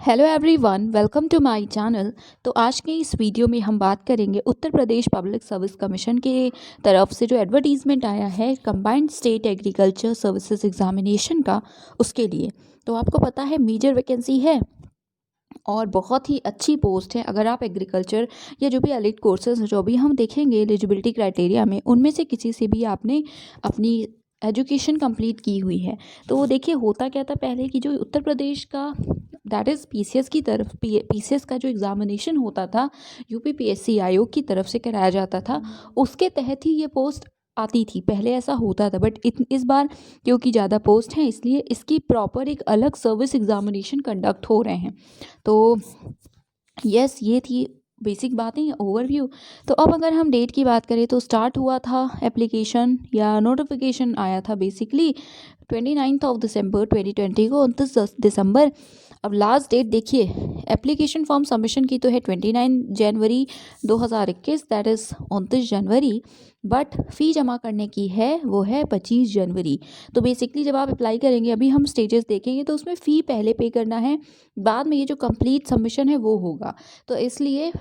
Hello everyone, welcome to my channel. तो आज के इस वीडियो में हम बात करेंगे Uttar Pradesh public service commission के तरफ से जो एडवर्टीज़मेंट आया है combined state agriculture services examination का, उसके लिए। तो आपको पता है मेजर वैकेंसी है और बहुत ही अच्छी पोस्ट है। अगर आप एग्रीकल्चर या जो भी एलिट कोर्सेज जो भी हम देखेंगे एलिजिबिलिटी क्राइटेरिया में, उनमें से किसी से भी आपने अपनी एजुकेशन कंप्लीट की हुई है तो वो देखिए होता क्या था पहले कि जो उत्तर प्रदेश का दैट इज़ पीसीएस की तरफ पीसीएस का जो एग्ज़ामिनेशन होता था यूपी पीएससी आयोग की तरफ से कराया जाता था, उसके तहत ही ये पोस्ट आती थी। पहले ऐसा होता था बट इस बार क्योंकि ज़्यादा पोस्ट हैं इसलिए इसकी प्रॉपर एक अलग सर्विस एग्ज़ामिनेशन कंडक्ट हो रहे हैं। तो यस, ये थी बेसिक बातें, ओवरव्यू। तो अब अगर हम डेट की बात करें तो स्टार्ट हुआ था एप्लीकेशन या नोटिफिकेशन आया था बेसिकली 29 दिसंबर 2020 को, 29 दिसंबर। अब लास्ट डेट देखिए एप्लीकेशन फॉर्म सबमिशन की तो है 29 जनवरी 2021, दैट इज़ 29 जनवरी, बट फ़ी जमा करने की है वो है 25 जनवरी। तो बेसिकली जब आप अप्लाई करेंगे, अभी हम स्टेजेस देखेंगे तो उसमें फ़ी पहले पे करना है, बाद में ये जो कंप्लीट सबमिशन है वो होगा। तो इसलिए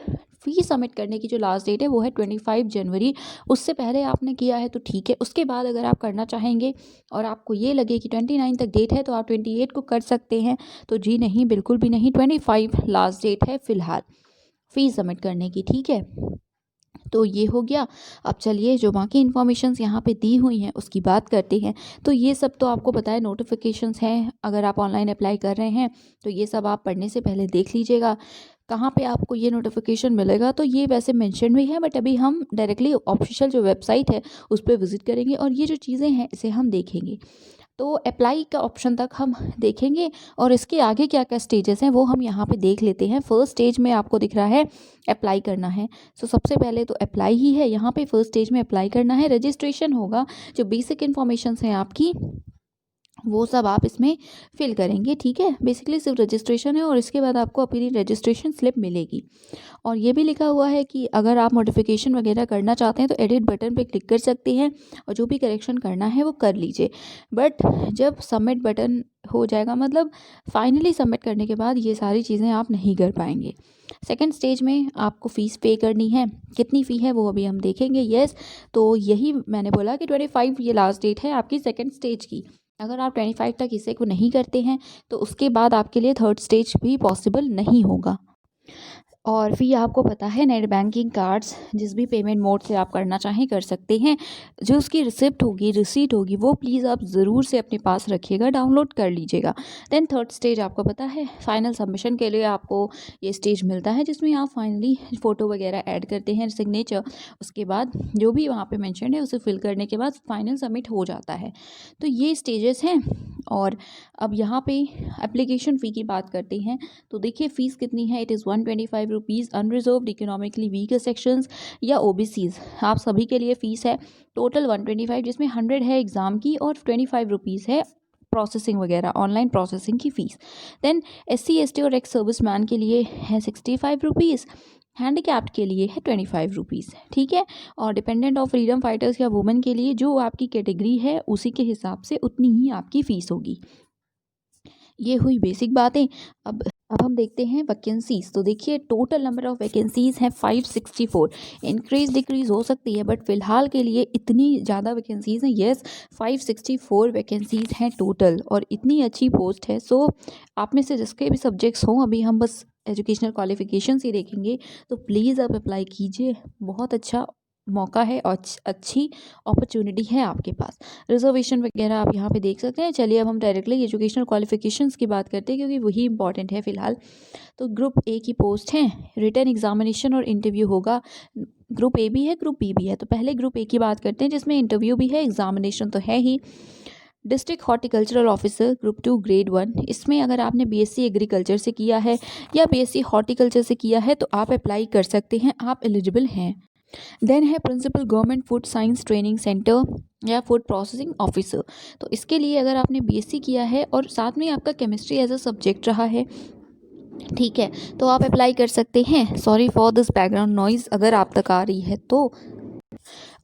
फ़ी सबमिट करने की जो लास्ट डेट है वो है 25 जनवरी। उससे पहले आपने किया है तो ठीक है, उसके बाद अगर आप करना चाहेंगे और आपको ये लगे कि 29 तक डेट है तो आप 28 को कर सकते हैं। तो जी नहीं, बिल्कुल भी नहीं, 25 लास्ट डेट है फ़िलहाल फ़ी सबमिट करने की, ठीक है। तो ये हो गया। अब चलिए जो बाकी इन्फॉर्मेशंस यहाँ पे दी हुई हैं उसकी बात करते हैं। तो ये सब तो आपको पता है नोटिफिकेशंस हैं, अगर आप ऑनलाइन अप्लाई कर रहे हैं तो ये सब आप पढ़ने से पहले देख लीजिएगा कहाँ पे आपको ये नोटिफिकेशन मिलेगा। तो ये वैसे मेंशन भी है बट अभी हम डायरेक्टली ऑफिशियल जो वेबसाइट है उस पर विजिट करेंगे और ये जो चीज़ें हैं इसे हम देखेंगे। तो अप्लाई का ऑप्शन तक हम देखेंगे और इसके आगे क्या क्या स्टेजेस हैं वो हम यहाँ पे देख लेते हैं। फर्स्ट स्टेज में आपको दिख रहा है अप्लाई करना है, सो सबसे पहले तो अप्लाई ही है। यहाँ पे फर्स्ट स्टेज में अप्लाई करना है, रजिस्ट्रेशन होगा, जो बेसिक इन्फॉर्मेशन है आपकी वो सब आप इसमें फिल करेंगे, ठीक है। बेसिकली सिर्फ रजिस्ट्रेशन है और इसके बाद आपको अपनी रजिस्ट्रेशन स्लिप मिलेगी। और ये भी लिखा हुआ है कि अगर आप मॉडिफिकेशन वगैरह करना चाहते हैं तो एडिट बटन पे क्लिक कर सकते हैं और जो भी करेक्शन करना है वो कर लीजिए। बट जब सबमिट बटन हो जाएगा, मतलब फाइनली सबमिट करने के बाद ये सारी चीज़ें आप नहीं कर पाएंगे। सेकेंड स्टेज में आपको फ़ीस पे करनी है, कितनी फ़ी है वो अभी हम देखेंगे। यस, तो यही मैंने बोला कि 25 ये लास्ट डेट है आपकी सेकेंड स्टेज की। अगर आप 25 तक इसे को नहीं करते हैं तो उसके बाद आपके लिए थर्ड स्टेज भी पॉसिबल नहीं होगा। और फ़ी आपको पता है नेट बैंकिंग, कार्ड्स, जिस भी पेमेंट मोड से आप करना चाहें कर सकते हैं। जो उसकी रिसीट होगी वो प्लीज़ आप ज़रूर से अपने पास रखिएगा, डाउनलोड कर लीजिएगा। देन थर्ड स्टेज आपको पता है फाइनल सबमिशन के लिए आपको ये स्टेज मिलता है जिसमें आप फाइनली फ़ोटो वगैरह ऐड करते हैं, सिग्नेचर, उसके बाद जो भी वहाँ पे मेंशन है उसे फिल करने के बाद फाइनल सबमिट हो जाता है। तो ये स्टेजेस हैं। और अब यहाँ पे एप्लीकेशन फ़ी की बात करते हैं तो देखिए फ़ीस कितनी है, it is 125 rupees. Unreserved, economically weaker sections या ओबीसीज आप सभी के लिए फ़ीस है टोटल 125, जिसमें 100 है एग्ज़ाम की और 25 रुपीज़ है प्रोसेसिंग वगैरह, ऑनलाइन प्रोसेसिंग की फ़ीस। देन SC ST और एक्स सर्विस मैन के लिए है 65 रुपीज़, हैंडीकैप्ड के लिए है 25 रुपीज़, ठीक है। और डिपेंडेंट ऑफ फ्रीडम फाइटर्स या वुमेन के लिए जो आपकी कैटेगरी है उसी के हिसाब से उतनी ही आपकी फ़ीस होगी। ये हुई बेसिक बातें। अब हम देखते हैं वैकेंसीज। तो देखिए टोटल नंबर ऑफ़ वैकेंसीज़ हैं 564। इंक्रीज डिक्रीज हो सकती है बट फ़िलहाल के लिए इतनी ज़्यादा वैकेंसीज़ हैं। येस, 564 वैकेंसीज़ हैं टोटल और इतनी अच्छी पोस्ट है। सो आप में से जिसके भी सब्जेक्ट्स हों, अभी हम बस एजुकेशनल क्वालिफिकेशंस ही देखेंगे, तो प्लीज़ आप अप्लाई कीजिए, बहुत अच्छा मौका है और अच्छी अपॉर्चुनिटी है आपके पास। रिजर्वेशन वगैरह आप यहाँ पे देख सकते हैं। चलिए अब हम डायरेक्टली एजुकेशनल क्वालिफिकेशंस की बात करते हैं क्योंकि वही इंपॉर्टेंट है फ़िलहाल। तो ग्रुप ए की पोस्ट है, रिटन एग्जामिनेशन और इंटरव्यू होगा। ग्रुप ए भी है, ग्रुप बी भी है। तो पहले ग्रुप ए की बात करते हैं जिसमें इंटरव्यू भी है, एग्जामिनेशन तो है ही। District horticultural officer group 2 grade 1, इसमें अगर आपने बीएससी एग्रीकल्चर से किया है या बीएससी हॉर्टिकल्चर से किया है तो आप अप्लाई कर सकते हैं, आप एलिजिबल हैं। देन है principal government food science training centre या फूड प्रोसेसिंग ऑफिसर। तो इसके लिए अगर आपने बीएससी किया है और साथ में आपका केमिस्ट्री एज अ सब्जेक्ट रहा है, ठीक है, तो आप अप्लाई कर सकते हैं। Sorry for this background noise अगर आप तक आ रही है तो।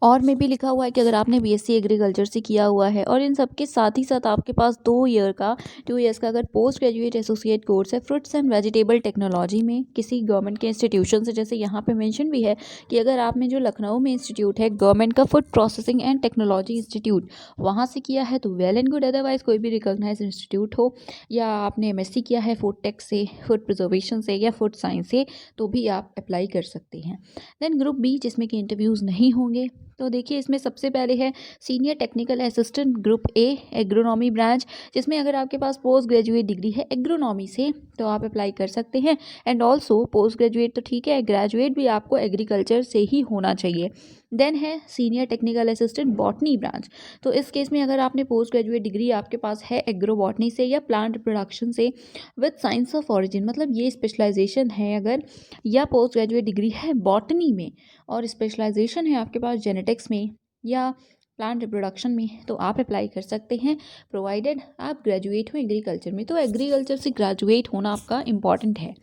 और में भी लिखा हुआ है कि अगर आपने बीएससी एग्रीकल्चर से किया हुआ है और इन सब के साथ ही साथ आपके पास 2 इयर्स का अगर पोस्ट ग्रेजुएट एसोसिएट कोर्स है फ्रूट्स एंड वेजिटेबल टेक्नोलॉजी में किसी गवर्नमेंट के इंस्टीट्यूशन से, जैसे यहाँ पे मेंशन भी है कि अगर आपने जो लखनऊ में इंस्टीट्यूट है गवर्नमेंट का food processing and technology institute, वहाँ से किया है तो वेल एंड गुड। अदरवाइज कोई भी रिकॉग्नाइज इंस्टीट्यूट हो या आपने एमएससी किया है फूड टेक से, फूड प्रिजर्वेशन से या फूड साइंस से, तो भी आप अप्लाई कर सकते हैं। देन ग्रुप बी, जिसमें कि इंटरव्यूज़ नहीं होंगे, तो देखिए इसमें सबसे पहले है senior technical assistant group A agronomy branch, जिसमें अगर आपके पास पोस्ट ग्रेजुएट डिग्री है एग्रोनॉमी से तो आप अप्लाई कर सकते हैं। एंड ऑल्सो पोस्ट ग्रेजुएट तो ठीक है, ग्रेजुएट भी आपको एग्रीकल्चर से ही होना चाहिए। देन है senior technical assistant botany branch, तो इस केस में अगर आपने पोस्ट ग्रेजुएट डिग्री आपके पास है एग्रो बॉटनी से या प्लांट प्रोडक्शन से विद साइंस ऑफ ऑरिजिन, मतलब ये स्पेशलाइजेशन है अगर, या पोस्ट ग्रेजुएट डिग्री है बॉटनी में और स्पेशलाइजेशन है आपके पास जेनेटिक्स में या प्लांट रिप्रोडक्शन में, तो आप अप्लाई कर सकते हैं प्रोवाइडेड आप ग्रेजुएट हो एग्रीकल्चर में। तो एग्रीकल्चर से ग्रेजुएट होना आपका इम्पॉर्टेंट है।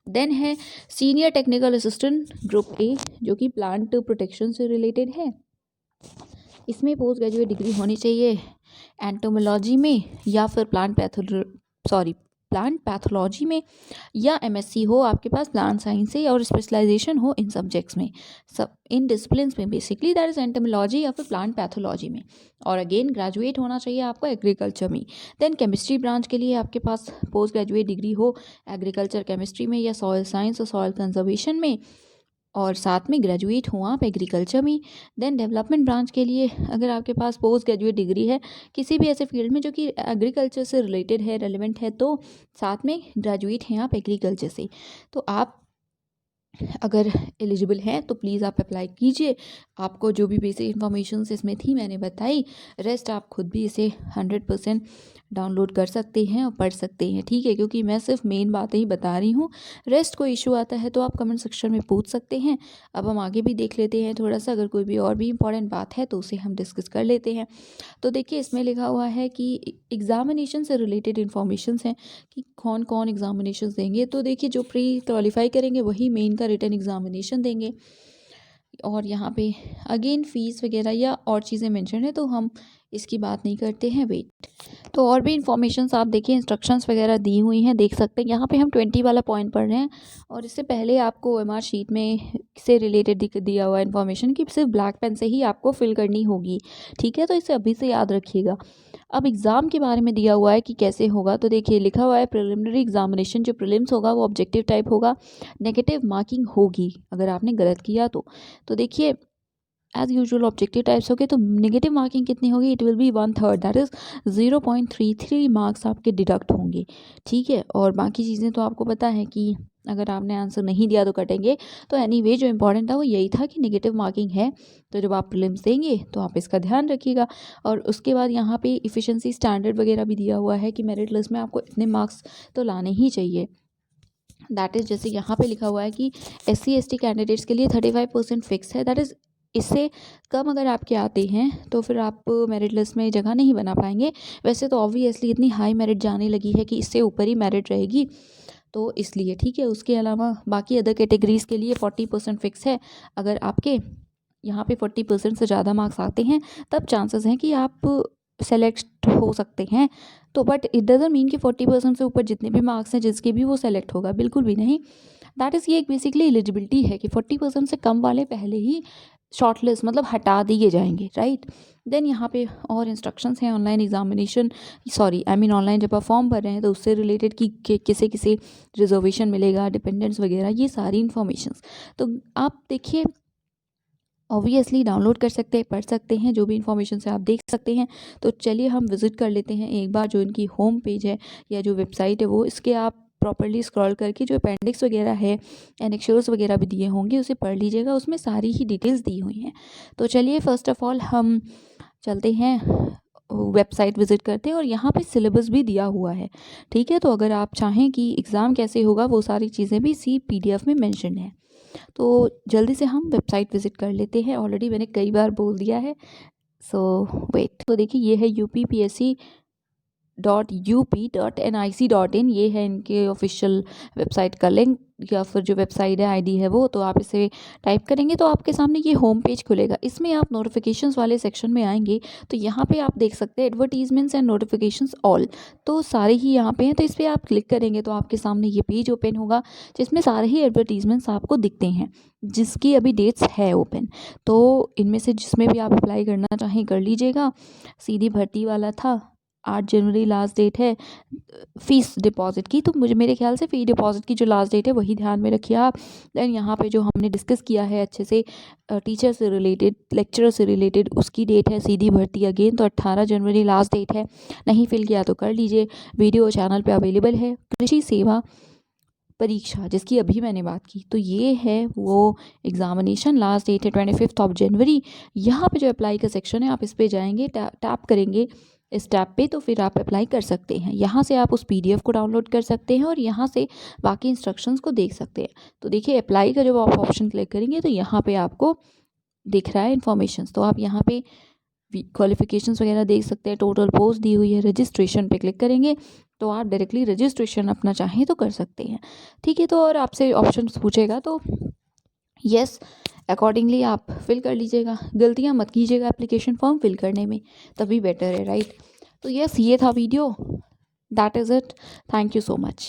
देन है senior technical assistant group A, जो कि प्लांट प्रोटेक्शन से रिलेटेड है। इसमें पोस्ट ग्रेजुएट डिग्री होनी चाहिए एंटोमोलॉजी में या फिर प्लांट पैथोलॉजी में, या एमएससी हो आपके पास प्लांट साइंस से और स्पेशलाइजेशन हो इन सब्जेक्ट्स में, सब इन डिसिप्लिन्स में, बेसिकली दैट इज एंटोमोलॉजी या फिर प्लांट पैथोलॉजी में। और अगेन ग्रेजुएट होना चाहिए आपको एग्रीकल्चर में। देन केमिस्ट्री ब्रांच के लिए आपके पास पोस्ट ग्रेजुएट डिग्री हो एग्रीकल्चर केमिस्ट्री में या सॉइल साइंस और सॉइल कंजर्वेशन में, और साथ में ग्रेजुएट हो आप एग्रीकल्चर में। देन डेवलपमेंट ब्रांच के लिए अगर आपके पास पोस्ट ग्रेजुएट डिग्री है किसी भी ऐसे फील्ड में जो कि एग्रीकल्चर से रिलेटेड है, रेलेवेंट है, तो साथ में ग्रेजुएट हैं आप एग्रीकल्चर से, तो आप अगर एलिजिबल हैं तो प्लीज़ आप अप्लाई कीजिए। आपको जो भी बेसिक इन्फॉर्मेशन इसमें थी मैंने बताई, रेस्ट आप खुद भी इसे 100% डाउनलोड कर सकते हैं और पढ़ सकते हैं, ठीक है, क्योंकि मैं सिर्फ मेन बातें ही बता रही हूँ। रेस्ट कोई इशू आता है तो आप कमेंट सेक्शन में पूछ सकते हैं। अब हम आगे भी देख लेते हैं थोड़ा सा, अगर कोई भी और भी इंपॉर्टेंट बात है तो उसे हम डिस्कस कर लेते हैं। तो देखिए इसमें लिखा हुआ है कि एग्ज़ामिनेशन से रिलेटेड इन्फॉर्मेशन हैं कि कौन कौन एग्ज़ामिनेशन देंगे। तो देखिए जो प्री क्वालिफाई करेंगे वही मेन का रिटन एग्ज़ामिनेशन देंगे। और यहाँ पे अगेन फ़ीस वगैरह या और चीज़ें मेंशन है तो हम इसकी बात नहीं करते हैं। वेट, तो और भी इन्फॉर्मेशंस आप देखिए, इंस्ट्रक्शंस वगैरह दी हुई हैं, देख सकते हैं। यहाँ पे हम 20 वाला पॉइंट पढ़ रहे हैं और इससे पहले आपको एमआर शीट में से रिलेटेड दिया हुआ इन्फॉर्मेशन कि सिर्फ ब्लैक पेन से ही आपको फिल करनी होगी, ठीक है, तो इसे अभी से याद रखिएगा। अब एग्ज़ाम के बारे में दिया हुआ है कि कैसे होगा, तो देखिए लिखा हुआ है प्रिलिमिनरी एग्जामिनेशन जो प्रीलिम्स होगा वो ऑब्जेक्टिव टाइप होगा, नेगेटिव मार्किंग होगी अगर आपने गलत किया तो देखिए एज यूजुअल ऑब्जेक्टिव टाइप्स हो गए तो नेगेटिव मार्किंग कितनी होगी, it will be 1/3, that is 0.33 marks आपके डिडक्ट होंगे, ठीक है। और बाकी चीज़ें तो आपको पता है कि अगर आपने आंसर नहीं दिया तो कटेंगे। तो एनीवे जो इंपॉर्टेंट था वो यही था कि नेगेटिव मार्किंग है, तो जब आप प्रीलिम्स देंगे तो आप इसका ध्यान रखिएगा। और उसके बाद यहाँ पे इफ़िशेंसी स्टैंडर्ड वगैरह भी दिया हुआ है कि मेरिट लिस्ट में आपको इतने मार्क्स तो लाने ही चाहिए। दैट इज़ जैसे यहाँ पे लिखा हुआ है कि SC ST कैंडिडेट्स के लिए 35% फिक्स है, दैट इज़ इससे कम अगर आपके आते हैं तो फिर आप मेरिट लिस्ट में जगह नहीं बना पाएंगे। वैसे तो ऑब्वियसली इतनी हाई मेरिट जाने लगी है कि इससे ऊपर ही मेरिट रहेगी, तो इसलिए ठीक है। उसके अलावा बाकी अदर कैटेगरीज़ के लिए 40% फिक्स है। अगर आपके यहाँ पे 40% से ज़्यादा मार्क्स आते हैं तब चांसेस हैं कि आप सेलेक्ट हो सकते हैं। तो बट इट डजंट मीन कि 40% से ऊपर जितने भी मार्क्स हैं जिसके भी वो सेलेक्ट होगा, बिल्कुल भी नहीं। दैट इज़ ये एक बेसिकली एलिजिबिलिटी है कि 40% से कम वाले पहले ही शॉर्टलिस्ट मतलब हटा दिए जाएंगे, राइट। देन यहाँ पे और इंस्ट्रक्शंस हैं ऑनलाइन एग्जामिनेशन, ऑनलाइन जब आप फॉर्म भर रहे हैं तो उससे रिलेटेड कि किसे किसे रिजर्वेशन मिलेगा, डिपेंडेंट्स वगैरह, ये सारी इन्फॉर्मेशंस तो आप देखिए ऑब्वियसली डाउनलोड कर सकते हैं, पढ़ सकते हैं, जो भी इन्फॉर्मेशन से आप देख सकते हैं। तो चलिए हम विज़िट कर लेते हैं एक बार जो इनकी होम पेज है या जो वेबसाइट है वो, इसके आप प्रॉपर्ली स्क्रॉल करके जो अपेंडिक्स वगैरह है, एनेक्चर्स वगैरह भी दिए होंगे उसे पढ़ लीजिएगा, उसमें सारी ही डिटेल्स दी हुई हैं। तो चलिए फर्स्ट ऑफ ऑल हम चलते हैं वेबसाइट विज़िट करते हैं और यहाँ पे सिलेबस भी दिया हुआ है, ठीक है। तो अगर आप चाहें कि एग्ज़ाम कैसे होगा वो सारी चीज़ें भी इसी PDF में मेंशन है। तो जल्दी से हम वेबसाइट विज़िट कर लेते हैं, ऑलरेडी मैंने कई बार बोल दिया है, सो वेट। तो देखिए ये है UP PSC .up.nic.in ये है इनके ऑफिशियल वेबसाइट का लिंक या फिर जो वेबसाइट है आईडी है वो। तो आप इसे टाइप करेंगे तो आपके सामने ये होम पेज खुलेगा। इसमें आप नोटिफिकेशंस वाले सेक्शन में आएंगे तो यहाँ पे आप देख सकते हैं एडवर्टीजमेंट्स एंड नोटिफिकेशंस ऑल, तो सारे ही यहाँ पे हैं। तो इस पर आप क्लिक करेंगे तो आपके सामने ये पेज ओपन होगा जिसमें सारे ही एडवर्टीजमेंट्स आपको दिखते हैं जिसकी अभी डेट्स है ओपन। तो इनमें से जिसमें भी आप अप्लाई करना चाहें कर लीजिएगा। सीधी भर्ती वाला था, 8 जनवरी लास्ट डेट है फ़ीस डिपॉज़िट की, तो मुझे मेरे ख्याल से फ़ी डिपॉज़िट की जो लास्ट डेट है वही ध्यान में रखिए आप। देन यहाँ पे जो हमने डिस्कस किया है अच्छे से टीचर से रिलेटेड, लेक्चरर से रिलेटेड, उसकी डेट है सीधी भर्ती अगेन, तो 18 जनवरी लास्ट डेट है। नहीं फिल किया तो कर लीजिए, वीडियो चैनल पे अवेलेबल है। कृषि सेवा परीक्षा जिसकी अभी मैंने बात की, तो ये है वो एग्ज़ामिनेशन, लास्ट डेट है 25 जनवरी। यहाँ पे जो अप्लाई का सेक्शन है आप इस पे जाएंगे, टैप करेंगे इस टैब पे, तो फिर आप अप्लाई कर सकते हैं। यहाँ से आप उस PDF को डाउनलोड कर सकते हैं और यहाँ से बाकी इंस्ट्रक्शंस को देख सकते हैं। तो देखिए अप्लाई का जब आप ऑप्शन क्लिक करेंगे तो यहाँ पे आपको दिख रहा है इन्फॉर्मेशन, तो आप यहाँ पे क्वालिफिकेशंस वगैरह देख सकते हैं, टोटल पोस्ट दी हुई है। रजिस्ट्रेशन पे क्लिक करेंगे तो आप डायरेक्टली रजिस्ट्रेशन अपना चाहें तो कर सकते हैं, ठीक है। तो और आपसे ऑप्शन पूछेगा तो यस अकॉर्डिंगली आप फिल कर लीजिएगा। गलतियाँ मत कीजिएगा एप्लीकेशन फॉर्म फिल करने में, तभी बेटर है, राइट। तो यस ये था video, that is it, thank you so much.